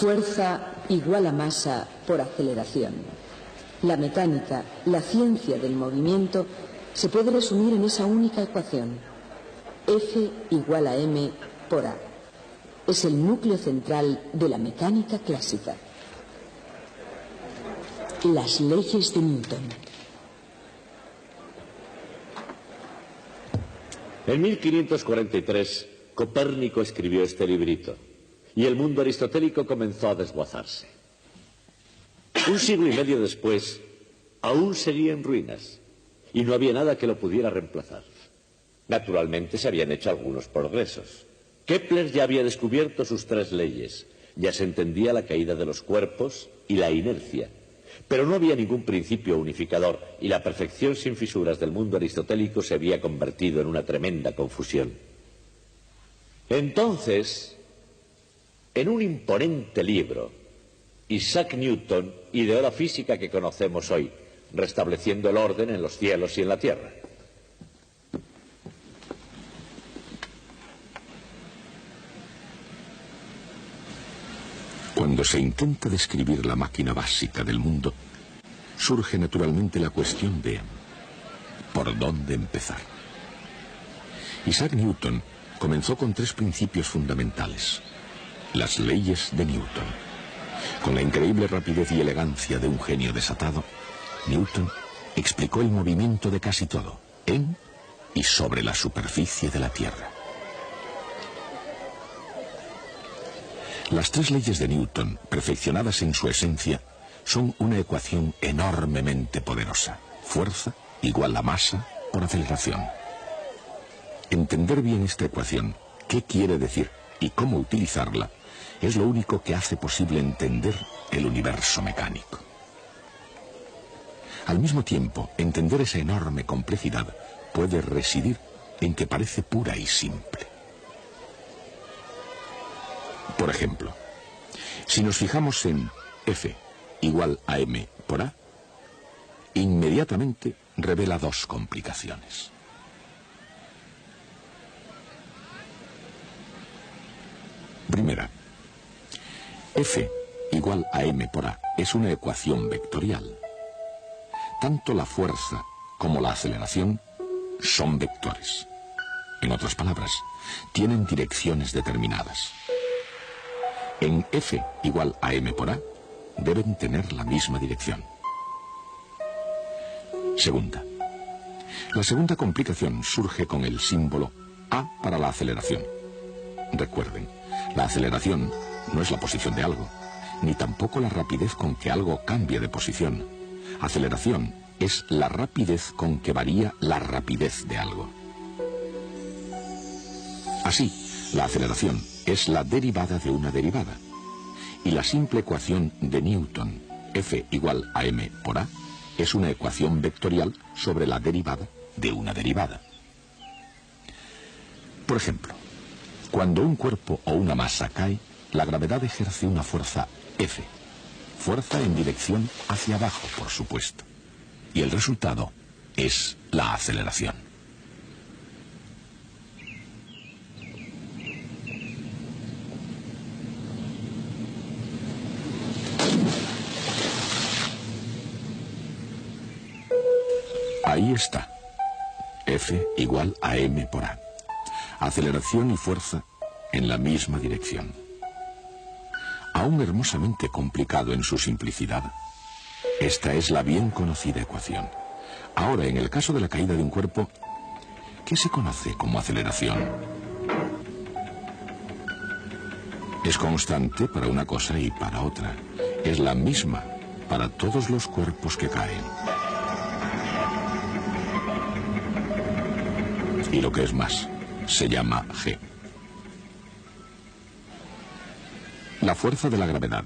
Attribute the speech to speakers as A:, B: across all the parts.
A: Fuerza igual a masa por aceleración. La mecánica, la ciencia del movimiento, se puede resumir en esa única ecuación. F igual a m por a. Es el núcleo central de la mecánica clásica. Las leyes de Newton.
B: En 1543, Copérnico escribió este librito y el mundo aristotélico comenzó a desguazarse. Un siglo y medio después, aún seguía en ruinas y no había nada que lo pudiera reemplazar. Naturalmente se habían hecho algunos progresos. Kepler ya había descubierto sus 3 leyes, ya se entendía la caída de los cuerpos y la inercia, pero no había ningún principio unificador y la perfección sin fisuras del mundo aristotélico se había convertido en una tremenda confusión. Entonces, en un imponente libro, Isaac Newton ideó la física que conocemos hoy, restableciendo el orden en los cielos y en la tierra.
C: Cuando se intenta describir la máquina básica del mundo, surge naturalmente la cuestión de ¿por dónde empezar? Isaac Newton comenzó con 3 principios fundamentales: las leyes de Newton. Con la increíble rapidez y elegancia de un genio desatado, Newton explicó el movimiento de casi todo, en y sobre la superficie de la Tierra. Las 3 leyes de Newton, perfeccionadas en su esencia, son una ecuación enormemente poderosa. Fuerza igual a masa por aceleración. Entender bien esta ecuación, qué quiere decir y cómo utilizarla, es lo único que hace posible entender el universo mecánico. Al mismo tiempo, entender esa enorme complejidad puede residir en que parece pura y simple. Por ejemplo, si nos fijamos en F igual a m por a, inmediatamente revela 2 complicaciones. Primera, F igual a m por a es una ecuación vectorial. Tanto la fuerza como la aceleración son vectores. En otras palabras, tienen direcciones determinadas. En F igual a m por a, deben tener la misma dirección. Segunda. La segunda complicación surge con el símbolo A para la aceleración. Recuerden, la aceleración no es la posición de algo, ni tampoco la rapidez con que algo cambia de posición. Aceleración es la rapidez con que varía la rapidez de algo. Así, la aceleración es la derivada de una derivada. Y la simple ecuación de Newton, F igual a m por a, es una ecuación vectorial sobre la derivada de una derivada. Por ejemplo, cuando un cuerpo o una masa cae, la gravedad ejerce una fuerza F. Fuerza en dirección hacia abajo, por supuesto. Y el resultado es la aceleración. Ahí está. F igual a m por a. Aceleración y fuerza en la misma dirección. Aún hermosamente complicado en su simplicidad, esta es la bien conocida ecuación. Ahora, en el caso de la caída de un cuerpo, ¿qué se conoce como aceleración? Es constante para una cosa y para otra. Es la misma para todos los cuerpos que caen. Y lo que es más, se llama G. La fuerza de la gravedad.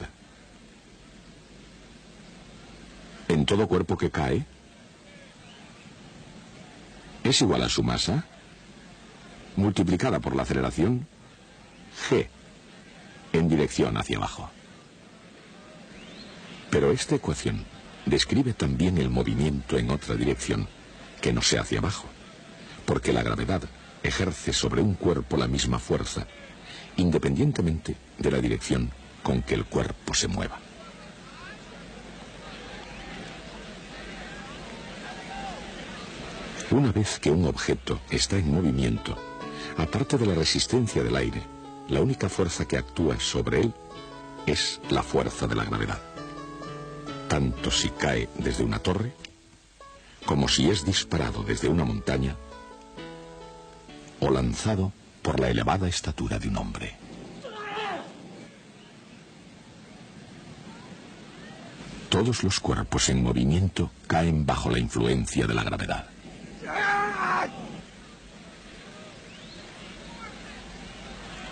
C: En todo cuerpo que cae, es igual a su masa, multiplicada por la aceleración, G, en dirección hacia abajo. Pero esta ecuación describe también el movimiento en otra dirección, que no sea hacia abajo, porque la gravedad ejerce sobre un cuerpo la misma fuerza, independientemente de la dirección con que el cuerpo se mueva. Una vez que un objeto está en movimiento, aparte de la resistencia del aire, la única fuerza que actúa sobre él es la fuerza de la gravedad. Tanto si cae desde una torre, como si es disparado desde una montaña, o lanzado por la elevada estatura de un hombre. Todos los cuerpos en movimiento caen bajo la influencia de la gravedad.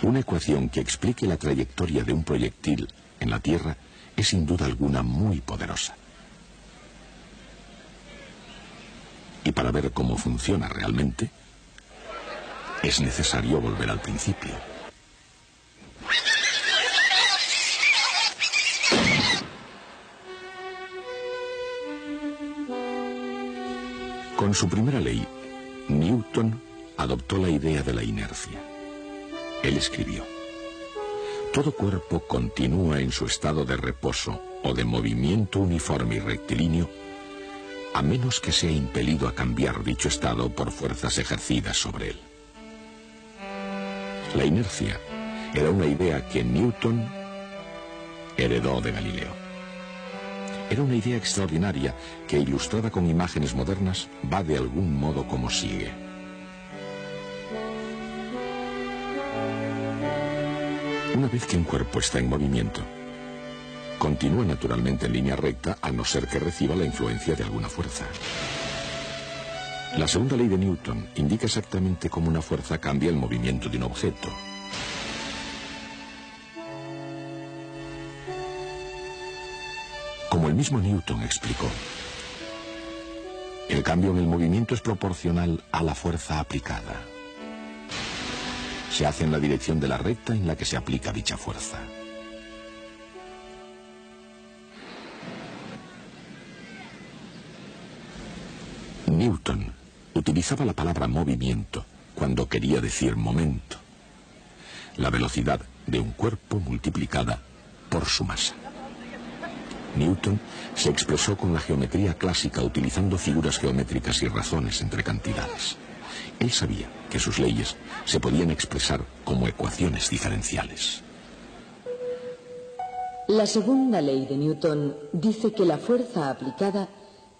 C: Una ecuación que explique la trayectoria de un proyectil en la Tierra es sin duda alguna muy poderosa. Y para ver cómo funciona realmente, es necesario volver al principio. Con su primera ley, Newton adoptó la idea de la inercia. Él escribió: todo cuerpo continúa en su estado de reposo o de movimiento uniforme y rectilíneo, a menos que sea impelido a cambiar dicho estado por fuerzas ejercidas sobre él. La inercia era una idea que Newton heredó de Galileo. Era una idea extraordinaria que, ilustrada con imágenes modernas, va de algún modo como sigue. Una vez que un cuerpo está en movimiento, continúa naturalmente en línea recta, a no ser que reciba la influencia de alguna fuerza. La segunda ley de Newton indica exactamente cómo una fuerza cambia el movimiento de un objeto. Como el mismo Newton explicó, el cambio en el movimiento es proporcional a la fuerza aplicada. Se hace en la dirección de la recta en la que se aplica dicha fuerza. Newton utilizaba la palabra movimiento cuando quería decir momento, la velocidad de un cuerpo multiplicada por su masa. Newton se expresó con la geometría clásica utilizando figuras geométricas y razones entre cantidades. Él sabía que sus leyes se podían expresar como ecuaciones diferenciales.
A: La segunda ley de Newton dice que la fuerza aplicada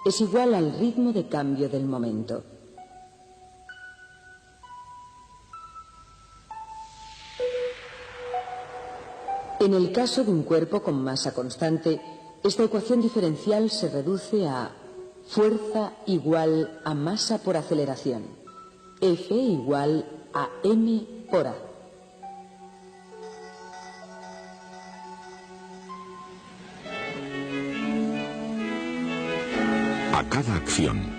A: es igual al ritmo de cambio del momento. En el caso de un cuerpo con masa constante, esta ecuación diferencial se reduce a fuerza igual a masa por aceleración, F igual a m por a.
C: A cada acción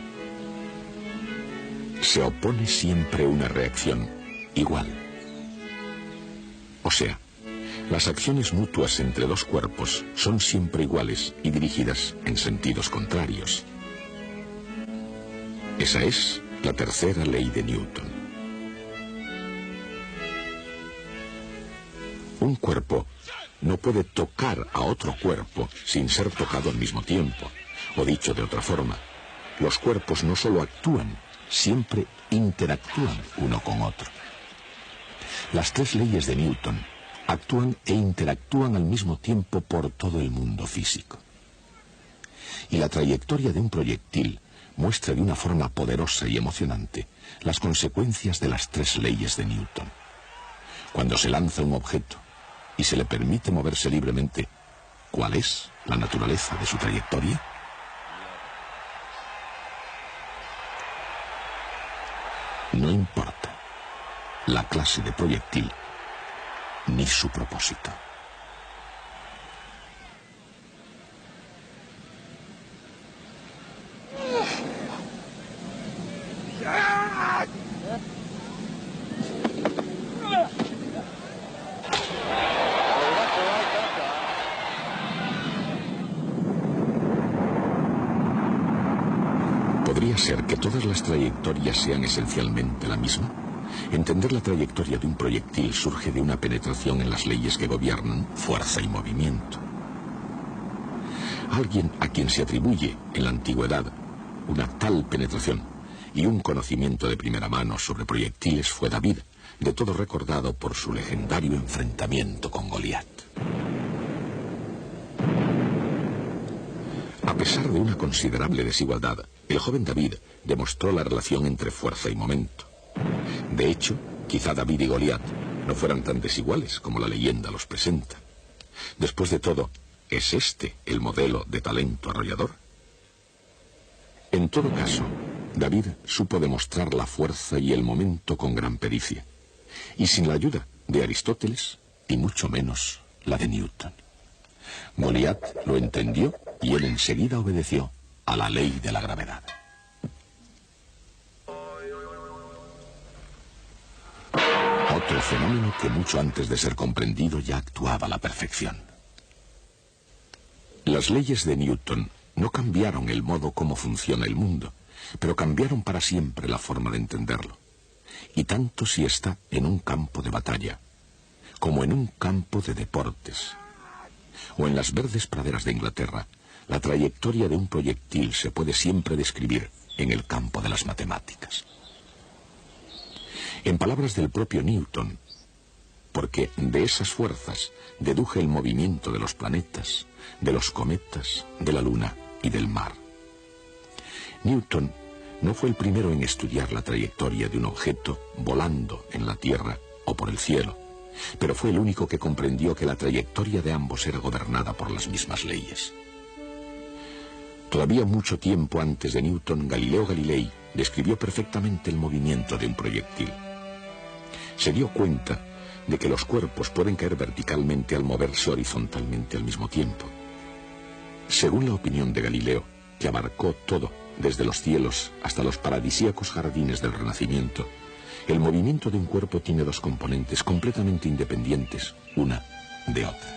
C: se opone siempre una reacción igual. O sea, las acciones mutuas entre dos cuerpos son siempre iguales y dirigidas en sentidos contrarios. Esa es la tercera ley de Newton. Un cuerpo no puede tocar a otro cuerpo sin ser tocado al mismo tiempo. O dicho de otra forma, los cuerpos no solo actúan, siempre interactúan uno con otro. Las tres leyes de Newton actúan e interactúan al mismo tiempo por todo el mundo físico. Y la trayectoria de un proyectil muestra de una forma poderosa y emocionante las consecuencias de las tres leyes de Newton. Cuando se lanza un objeto y se le permite moverse libremente, ¿cuál es la naturaleza de su trayectoria? No importa la clase de proyectil ni su propósito. ¿Podría ser que todas las trayectorias sean esencialmente la misma? Entender la trayectoria de un proyectil surge de una penetración en las leyes que gobiernan fuerza y movimiento. Alguien a quien se atribuye en la antigüedad una tal penetración y un conocimiento de primera mano sobre proyectiles fue David, de todo recordado por su legendario enfrentamiento con Goliat. A pesar de una considerable desigualdad, el joven David demostró la relación entre fuerza y momento. De hecho, quizá David y Goliat no fueran tan desiguales como la leyenda los presenta. Después de todo, ¿es este el modelo de talento arrollador? En todo caso, David supo demostrar la fuerza y el momento con gran pericia, y sin la ayuda de Aristóteles, y mucho menos la de Newton. Goliat lo entendió y él enseguida obedeció a la ley de la gravedad. Otro fenómeno que mucho antes de ser comprendido ya actuaba a la perfección. Las leyes de Newton no cambiaron el modo como funciona el mundo, pero cambiaron para siempre la forma de entenderlo. Y tanto si está en un campo de batalla, como en un campo de deportes, o en las verdes praderas de Inglaterra, la trayectoria de un proyectil se puede siempre describir en el campo de las matemáticas. En palabras del propio Newton, porque de esas fuerzas deduje el movimiento de los planetas, de los cometas, de la luna y del mar. Newton no fue el primero en estudiar la trayectoria de un objeto volando en la Tierra o por el cielo, pero fue el único que comprendió que la trayectoria de ambos era gobernada por las mismas leyes. Todavía mucho tiempo antes de Newton, Galileo Galilei describió perfectamente el movimiento de un proyectil. Se dio cuenta de que los cuerpos pueden caer verticalmente al moverse horizontalmente al mismo tiempo. Según la opinión de Galileo, que abarcó todo, desde los cielos hasta los paradisíacos jardines del Renacimiento, el movimiento de un cuerpo tiene dos componentes completamente independientes, una de otra.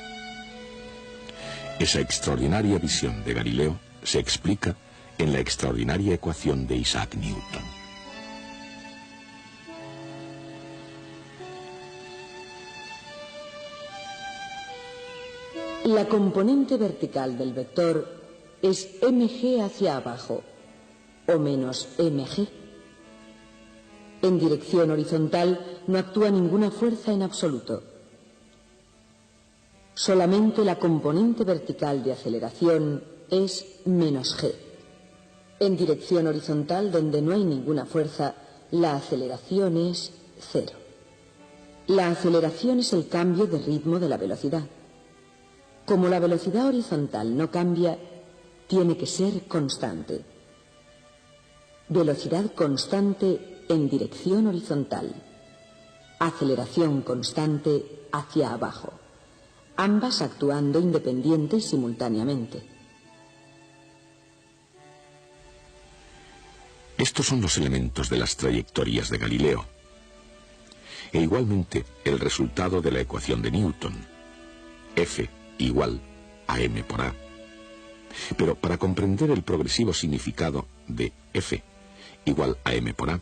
C: Esa extraordinaria visión de Galileo se explica en la extraordinaria ecuación de Isaac Newton.
A: La componente vertical del vector es mg hacia abajo, o menos mg. En dirección horizontal no actúa ninguna fuerza en absoluto. Solamente la componente vertical de aceleración es menos g. En dirección horizontal, donde no hay ninguna fuerza, la aceleración es cero. La aceleración es el cambio de ritmo de la velocidad. Como la velocidad horizontal no cambia, tiene que ser constante. Velocidad constante en dirección horizontal. Aceleración constante hacia abajo. Ambas actuando independientes simultáneamente.
C: Estos son los elementos de las trayectorias de Galileo. E igualmente el resultado de la ecuación de Newton. F igual a m por a. Pero para comprender el progresivo significado de F igual a m por a,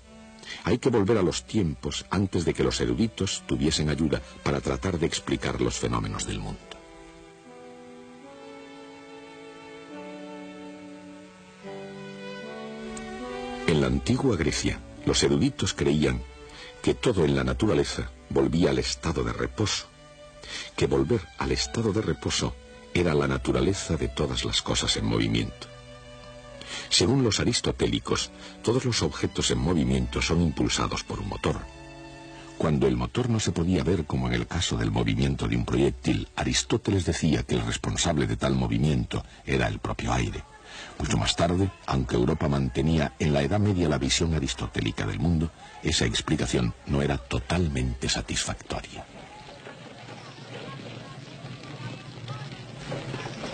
C: hay que volver a los tiempos antes de que los eruditos tuviesen ayuda para tratar de explicar los fenómenos del mundo. En la antigua Grecia, los eruditos creían que todo en la naturaleza volvía al estado de reposo, que volver al estado de reposo era la naturaleza de todas las cosas en movimiento. Según los aristotélicos, todos los objetos en movimiento son impulsados por un motor. Cuando el motor no se podía ver como en el caso del movimiento de un proyectil, Aristóteles decía que el responsable de tal movimiento era el propio aire. Mucho más tarde, aunque Europa mantenía en la Edad Media la visión aristotélica del mundo, esa explicación no era totalmente satisfactoria.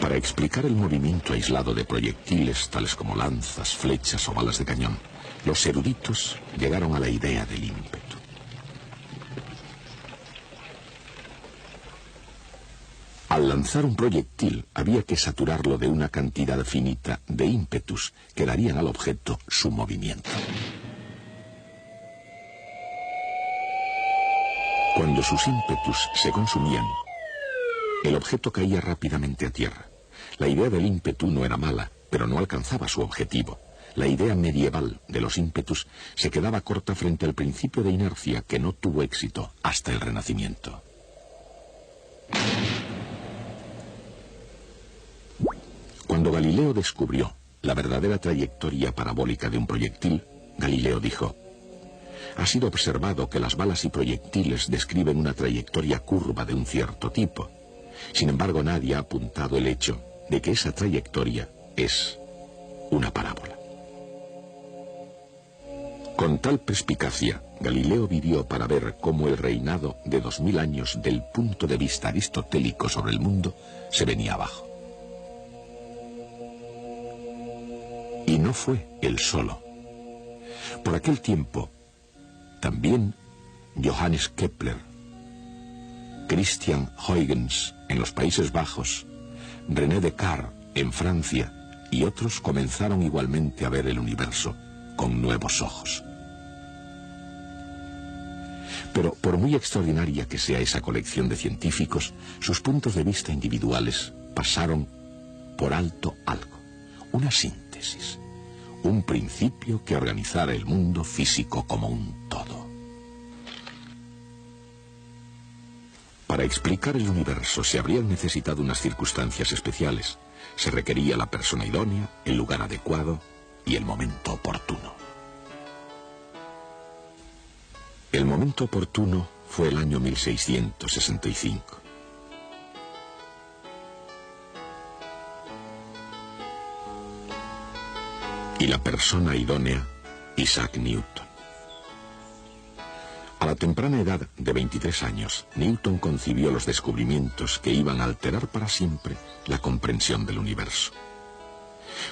C: Para explicar el movimiento aislado de proyectiles, tales como lanzas, flechas o balas de cañón, los eruditos llegaron a la idea del ímpetu. Al lanzar un proyectil, había que saturarlo de una cantidad finita de ímpetus que darían al objeto su movimiento. Cuando sus ímpetus se consumían, el objeto caía rápidamente a tierra. La idea del ímpetu no era mala, pero no alcanzaba su objetivo. La idea medieval de los ímpetus se quedaba corta frente al principio de inercia que no tuvo éxito hasta el Renacimiento. Cuando Galileo descubrió la verdadera trayectoria parabólica de un proyectil, Galileo dijo: ha sido observado que las balas y proyectiles describen una trayectoria curva de un cierto tipo. Sin embargo, nadie ha apuntado el hecho de que esa trayectoria es una parábola. Con tal perspicacia, Galileo vivió para ver cómo el reinado de 2000 años del punto de vista aristotélico sobre el mundo se venía abajo. Y no fue él solo. Por aquel tiempo, también Johannes Kepler, Christian Huygens en los Países Bajos, René Descartes en Francia y otros comenzaron igualmente a ver el universo con nuevos ojos. Pero por muy extraordinaria que sea esa colección de científicos, sus puntos de vista individuales pasaron por alto algo, una síntesis, un principio que organizara el mundo físico como un todo. Para explicar el universo se habrían necesitado unas circunstancias especiales. Se requería la persona idónea, el lugar adecuado y el momento oportuno. El momento oportuno fue el año 1665. Y la persona idónea, Isaac Newton. A la temprana edad de 23 años, Newton concibió los descubrimientos que iban a alterar para siempre la comprensión del universo.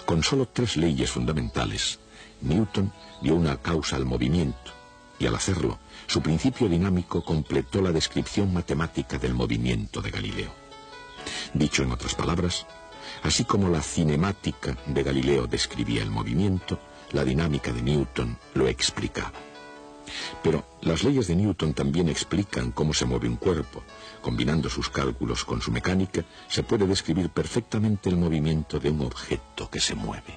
C: Con solo 3 leyes fundamentales, Newton dio una causa al movimiento, y al hacerlo, su principio dinámico completó la descripción matemática del movimiento de Galileo. Dicho en otras palabras, así como la cinemática de Galileo describía el movimiento, la dinámica de Newton lo explicaba. Pero las leyes de Newton también explican cómo se mueve un cuerpo. Combinando sus cálculos con su mecánica, se puede describir perfectamente el movimiento de un objeto que se mueve.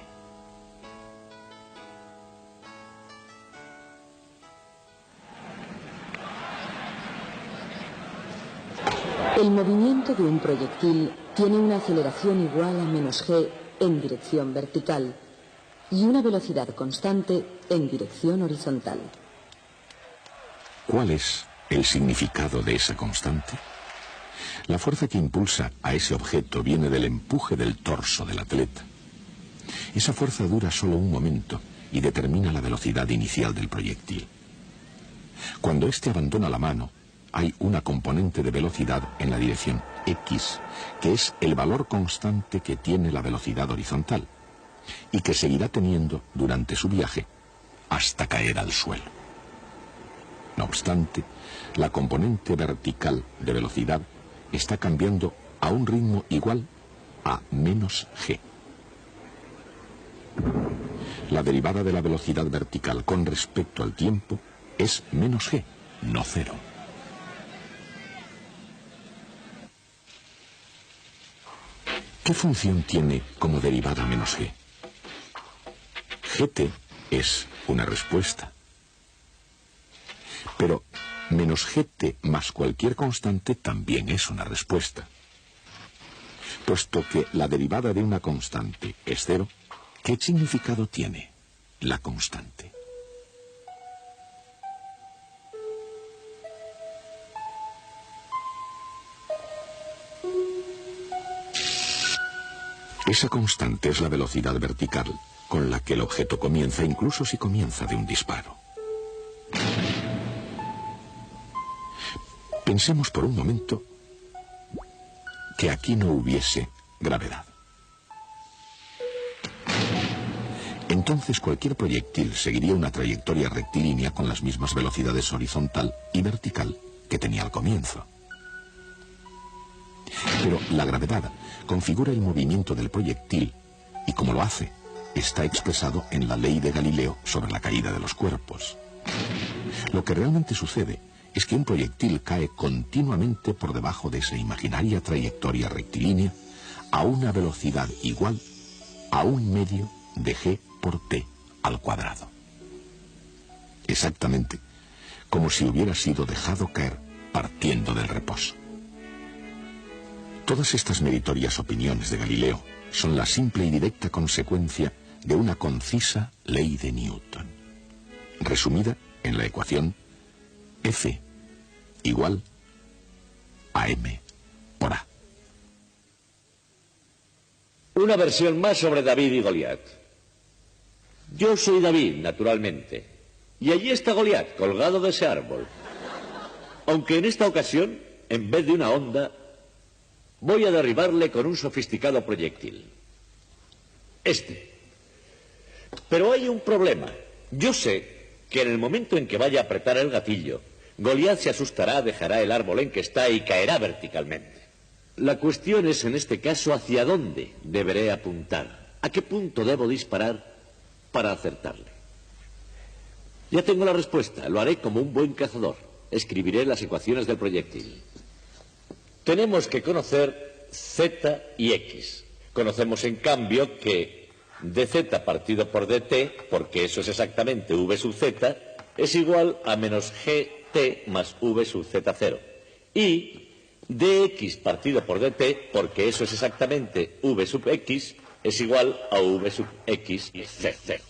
A: El movimiento de un proyectil tiene una aceleración igual a -g en dirección vertical y una velocidad constante en dirección horizontal.
C: ¿Cuál es el significado de esa constante? La fuerza que impulsa a ese objeto viene del empuje del torso del atleta. Esa fuerza dura solo un momento y determina la velocidad inicial del proyectil. Cuando éste abandona la mano, hay una componente de velocidad en la dirección X, que es el valor constante que tiene la velocidad horizontal y que seguirá teniendo durante su viaje hasta caer al suelo. No obstante, la componente vertical de velocidad está cambiando a un ritmo igual a -g. La derivada de la velocidad vertical con respecto al tiempo es -g, no 0. ¿Qué función tiene como derivada -g? Gt es una respuesta. Pero -gt más cualquier constante también es una respuesta. Puesto que la derivada de una constante es 0, ¿qué significado tiene la constante? Esa constante es la velocidad vertical con la que el objeto comienza, incluso si comienza de un disparo. Pensemos por un momento que aquí no hubiese gravedad. Entonces cualquier proyectil seguiría una trayectoria rectilínea con las mismas velocidades horizontal y vertical que tenía al comienzo. Pero la gravedad configura el movimiento del proyectil y como lo hace, está expresado en la ley de Galileo sobre la caída de los cuerpos. Lo que realmente sucede es que un proyectil cae continuamente por debajo de esa imaginaria trayectoria rectilínea a una velocidad igual a 1/2 de g por t al cuadrado. Exactamente como si hubiera sido dejado caer partiendo del reposo. Todas estas meritorias opiniones de Galileo son la simple y directa consecuencia de una concisa ley de Newton, resumida en la ecuación F igual a m por a.
B: Una versión más sobre David y Goliat. Yo soy David, naturalmente, y allí está Goliat, colgado de ese árbol. Aunque en esta ocasión, en vez de una onda, voy a derribarle con un sofisticado proyectil. Pero hay un problema. Yo sé que en el momento en que vaya a apretar el gatillo, Goliat se asustará, dejará el árbol en que está y caerá verticalmente. La cuestión es, en este caso, hacia dónde deberé apuntar. ¿A qué punto debo disparar para acertarle? Ya tengo la respuesta. Lo haré como un buen cazador. Escribiré las ecuaciones del proyectil. Tenemos que conocer Z y X. Conocemos, en cambio, que dz partido por dt, porque eso es exactamente v sub z, es igual a menos gt más v sub z0. Y dx partido por dt, porque eso es exactamente v sub x, es igual a v sub x z.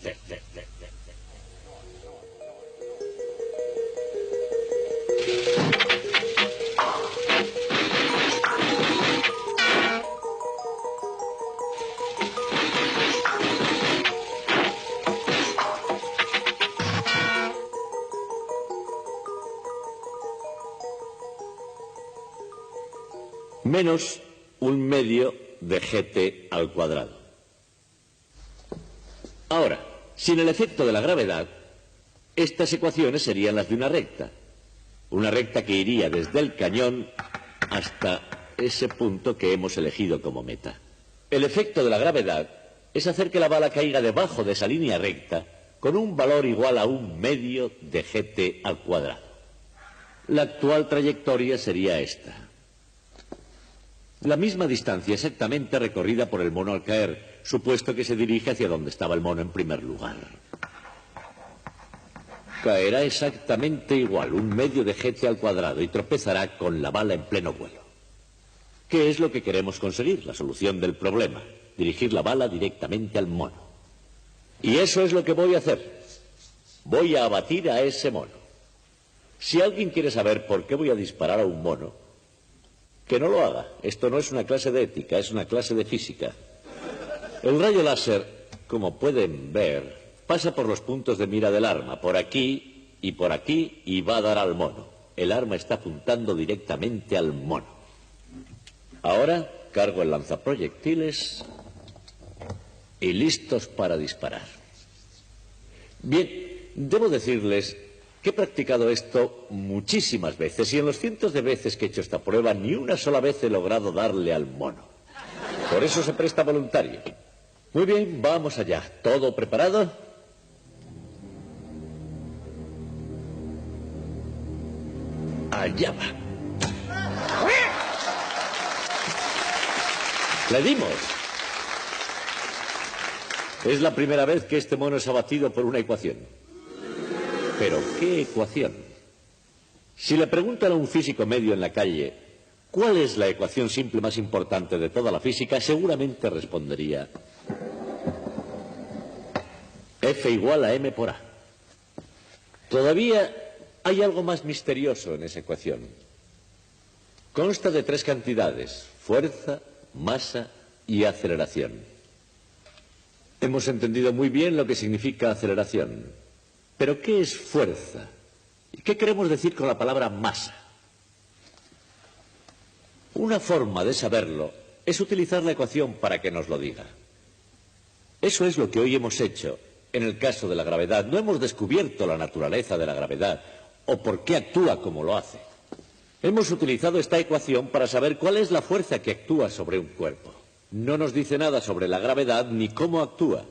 B: Menos 1/2 de gt al cuadrado. Ahora, sin el efecto de la gravedad, estas ecuaciones serían las de una recta. Una recta que iría desde el cañón hasta ese punto que hemos elegido como meta. El efecto de la gravedad es hacer que la bala caiga debajo de esa línea recta con un valor igual a 1/2 de gt al cuadrado. La actual trayectoria sería esta. La misma distancia exactamente recorrida por el mono al caer, supuesto que se dirige hacia donde estaba el mono en primer lugar. Caerá exactamente igual, 1/2 de gt al cuadrado, y tropezará con la bala en pleno vuelo. ¿Qué es lo que queremos conseguir? La solución del problema. Dirigir la bala directamente al mono. Y eso es lo que voy a hacer. Voy a abatir a ese mono. Si alguien quiere saber por qué voy a disparar a un mono, que no lo haga. Esto no es una clase de ética, es una clase de física. El rayo láser, como pueden ver, pasa por los puntos de mira del arma, por aquí, y va a dar al mono. El arma está apuntando directamente al mono. Ahora cargo el lanzaproyectiles y listos para disparar. Bien, debo decirles que he practicado esto muchísimas veces, y en los cientos de veces que he hecho esta prueba, ni una sola vez he logrado darle al mono. Por eso se presta voluntario. Muy bien, vamos allá. ¿Todo preparado? Allá va. ¡Le dimos! Es la primera vez que este mono es abatido por una ecuación. ¿Pero qué ecuación? Si le preguntan a un físico medio en la calle ¿cuál es la ecuación simple más importante de toda la física?, seguramente respondería F igual a m por a. Todavía hay algo más misterioso en esa ecuación. Consta de 3 cantidades: fuerza, masa y aceleración. Hemos entendido muy bien lo que significa aceleración. ¿Pero qué es fuerza? ¿Y qué queremos decir con la palabra masa? Una forma de saberlo es utilizar la ecuación para que nos lo diga. Eso es lo que hoy hemos hecho en el caso de la gravedad. No hemos descubierto la naturaleza de la gravedad o por qué actúa como lo hace. Hemos utilizado esta ecuación para saber cuál es la fuerza que actúa sobre un cuerpo. No nos dice nada sobre la gravedad ni cómo actúa.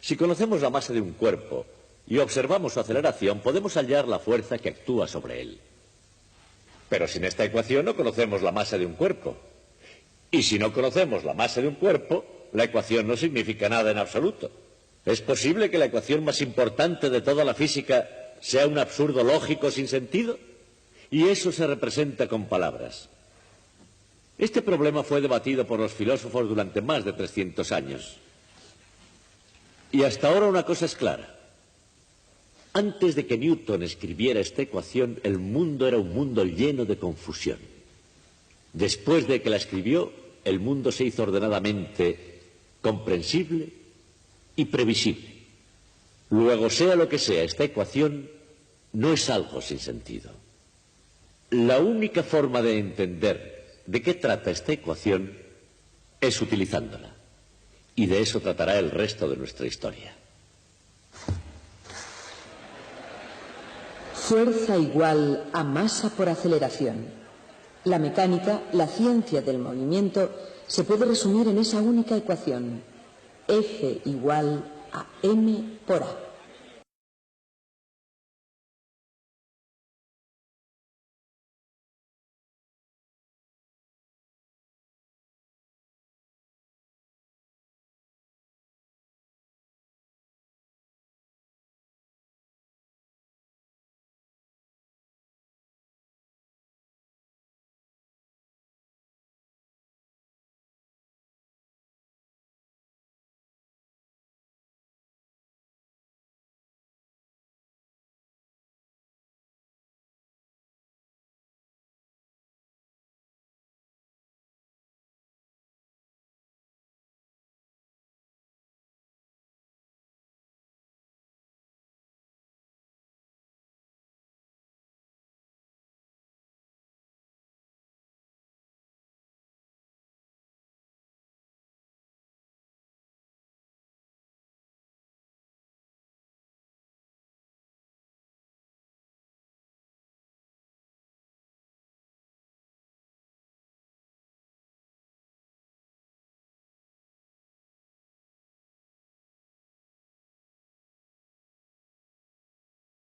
B: Si conocemos la masa de un cuerpo y observamos su aceleración, podemos hallar la fuerza que actúa sobre él. Pero sin esta ecuación no conocemos la masa de un cuerpo. Y si no conocemos la masa de un cuerpo, la ecuación no significa nada en absoluto. ¿Es posible que la ecuación más importante de toda la física sea un absurdo lógico sin sentido? Y eso se representa con palabras. Este problema fue debatido por los filósofos durante más de 300 años. Y hasta ahora una cosa es clara. Antes de que Newton escribiera esta ecuación, el mundo era un mundo lleno de confusión. Después de que la escribió, el mundo se hizo ordenadamente comprensible y previsible. Luego, sea lo que sea, esta ecuación no es algo sin sentido. La única forma de entender de qué trata esta ecuación es utilizándola. Y de eso tratará el resto de nuestra historia.
A: Fuerza igual a masa por aceleración. La mecánica, la ciencia del movimiento, se puede resumir en esa única ecuación. F igual a m por a.